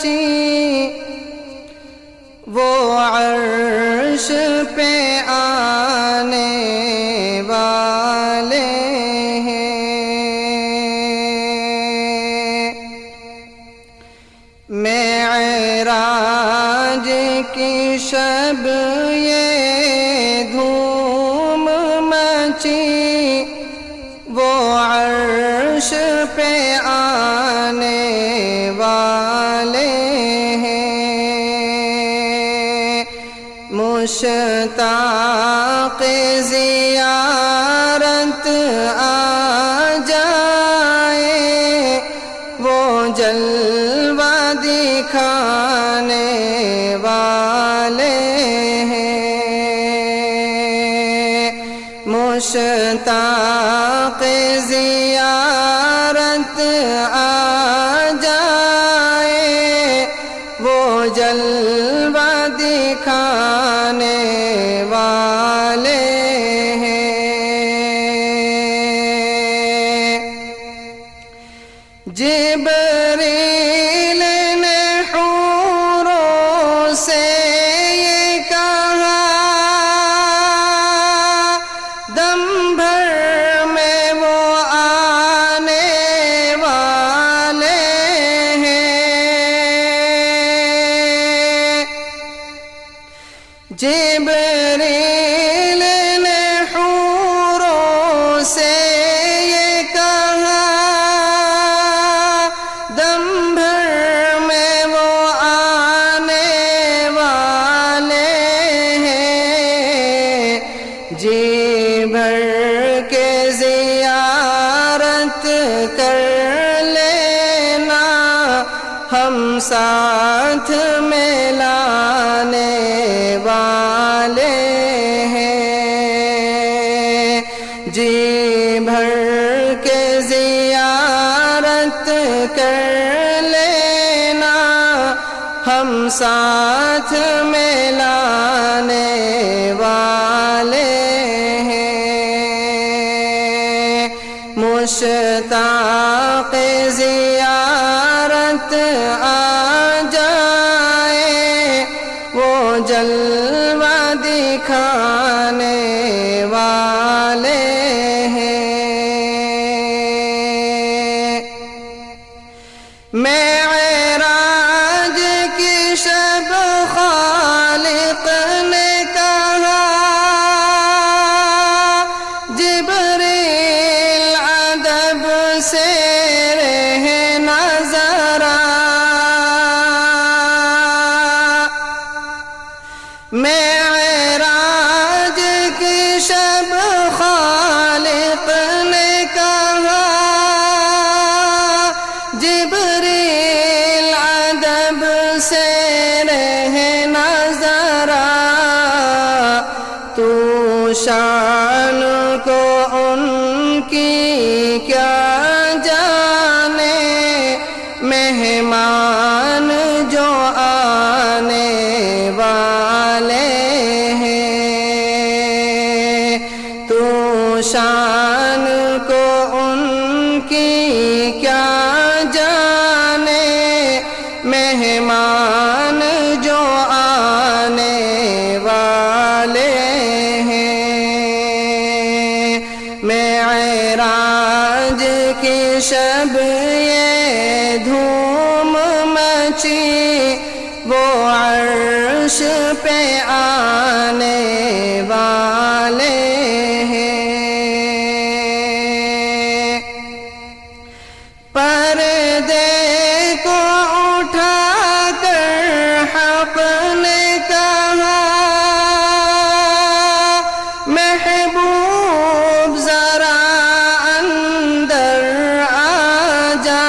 مچی وہ عرش پہ آنے والے معراج کی شب یہ دھوم مچی وہ عرش پہ آنے والے ہیں مشتاق زیارت آ جائے وہ جلوہ دکھانے والے ہیں مشتاق زیارت آ جائے وہ جلوہ دکھانے والے ہیں جبریل نے حوروں سے یہ کہا دم بھر میں وہ آنے والے ہیں جبریل نے حوروں سے یہ کہا دم بھر میں وہ آنے والے ہیں جی بھر کے زیارت کر لینا ہم ساتھ میں لانے والے ہیں جی بھر کے زیارت کر لینا ہم ساتھ میں لانے والے ہیں مشتاق زیارت آ جائے وہ جلوہ دکھانے والے ہیں معراج کی شب خالق نے کہا جبریل ادب سے رہنا ذرا معراج کی شب خالق نے کہا جبریل ادب سے رہنا ذرا تو شان کو ان کی کیا جانے مہمان جو آنے والے ہیں تو شان کو ان کی کیا جانے مہمان جو آنے والے ہیں معراج کی شب یہ دھوم مچی وہ عرش پہ آنے والے ہیں پردے کو اٹھا کر حق نے کہا محبوب ذرا اندر آ جا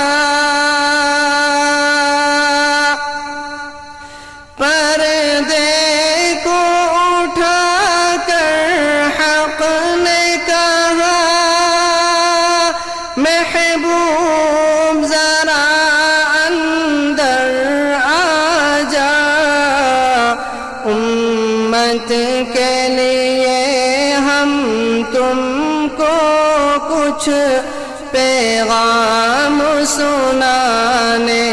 پردے کو اٹھا کر حق نے کہا محبوب ذرا اندر آ جا امت کے لیے ہم تم کو کچھ پیغام سنانے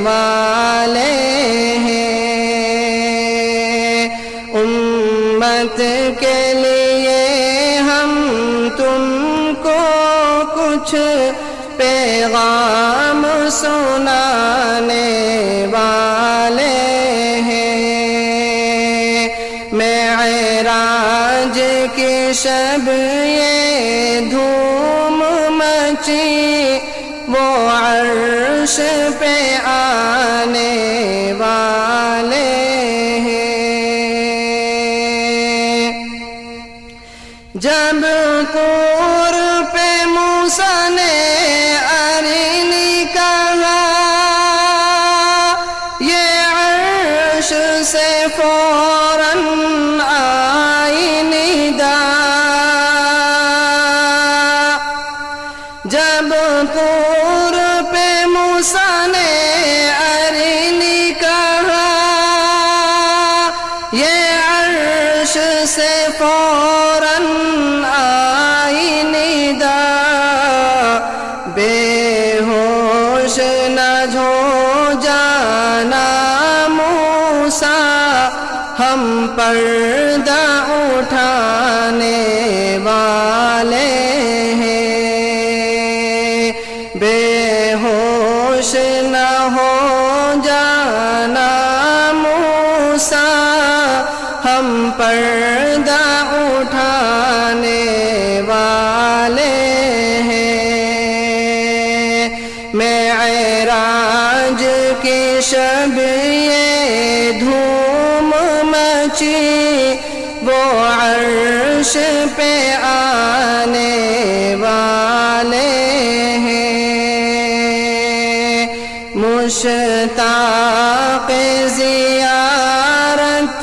والے کچھ پیغام سنانے والے ہیں۔ معراج کی شب یہ دھوم مچی، وہ عرش پہ آنے والے ہیں۔ جب طور پہ موسیٰ نے ارینی کہا، یہ عرش سے فوراً آئی ندا۔ جب طور پہ موسیٰ نے ارینی کہا، یہ عرش سے فوراً آئی ندا۔ بے ہوش نہ ہو جانا موسیٰ، ہم پردہ اٹھانے والے ہیں۔ بے ہوش نہ ہو جانا موسیٰ، ہم پردہ اٹھانے والے ہیں۔ معراج کی شب یہ دھوم مچی، وہ عرش پہ آنے والے ہیں۔ مشتاق زیارت